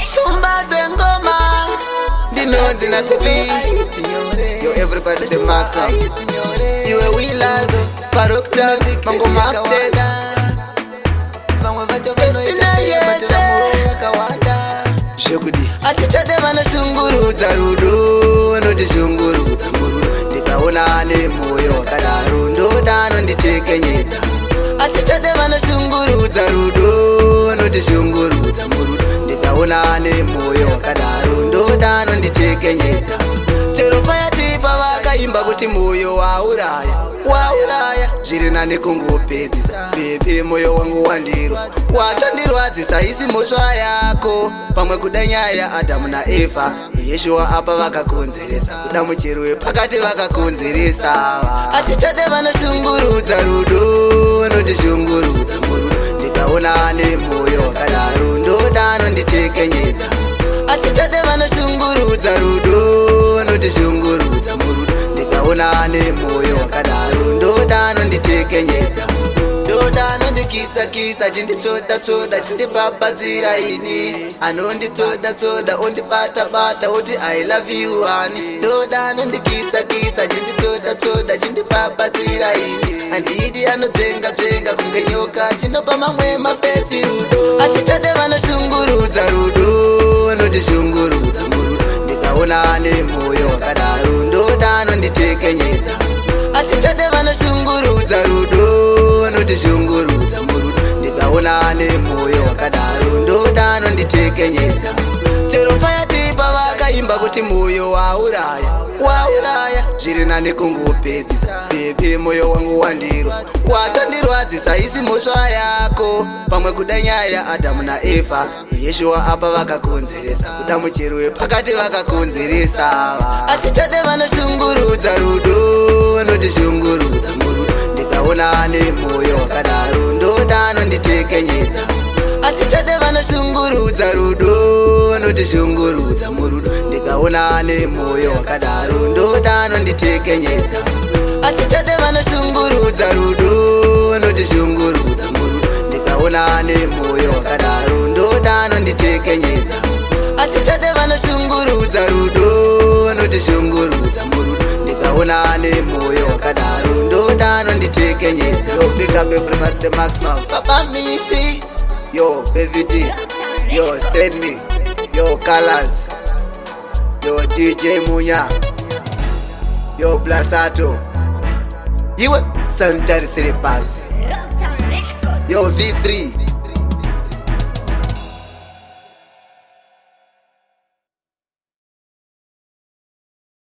Shumba zengoma Dinonzi na TV Yo everybody the max now Iwe Willers Paroktas Mangoma updates Festina yese Shukudi Atichade vana shungurudza rudo Noti shungurudza murudo Ndikaona ne moyo wakadaro Ndodano nditekenyedza Atichade vana shungurudza rudo Noti shungurudza murudo Ndikaona ne moyo wakadaro Ndodano nditekenyedza Chero payatipa vakaimba kuti moyo wauraya zviri nani kungopedzisa bebe moyo wangu wandirwa watondirwadzisa isi mhosva yako pamwe kuda nyaya yaAdamu naEvha Yeshua apa vakakonzeresa kuda muchero pakati vakakonzeresa atichade vanoshungurudza rudo notishungurudza murudo ndikaona ne moyo wakadaro ndodano nditekenyedza atichade vanoshungurudza rudo notishungurudza murudo ndikaona ne moyo wakadaro ndodano nditekenyedza ndodano ndikisa chindichoda chindibhabhadzira ini anonditoda ondibata oti I love you honey ndodano ndikisa chindichoda chindibhabhadzira ini andidi anodzvenga kunge nyoka chinopa mamwe mafesi rudo atichade vanoshungurudza rudo notishungurudza murudo ndikaona ne moyo wakadaro ndodano nditekenyedza atichade vanoshungurudza rudo notishungurudza murudo ndikaona ne moyo wakadaro ndodano nditekenyedza chero payatipa vakaimba kuti moyo wauraya zviri nani kungopedzisa bebe moyo wangu wandirwa watondirwadzisa isi mhosva yako pamwe kuda nyaya yaAdamu naEvha Yeshua apa vakakonzeresa kuda muchero pakati vakakonzeresa atichade vanoshungurudza rudo notishungurudza murudo ndikaona ne moyo wakadaro ndodano nditekenyedza atichade vanoshungurudza rudo notishungurudza murudo ndikaona ne moyo wakadaro ndodano nditekenyedza atichade vanoshungurudza rudo notishungurudza murudo ndikaona ne moyo wakadaro ndodano nditekenyedza atichade vanoshungurudza rudo notishungurudza murudo ndikaona ne moyo wakadaro ndodano nditekenyedza yo big up everybody the maximum Papa Mishi yo BVD yo Stanley yo Colors yo DJ Munya yo Blasato iwe Sanitary Siripas yo V3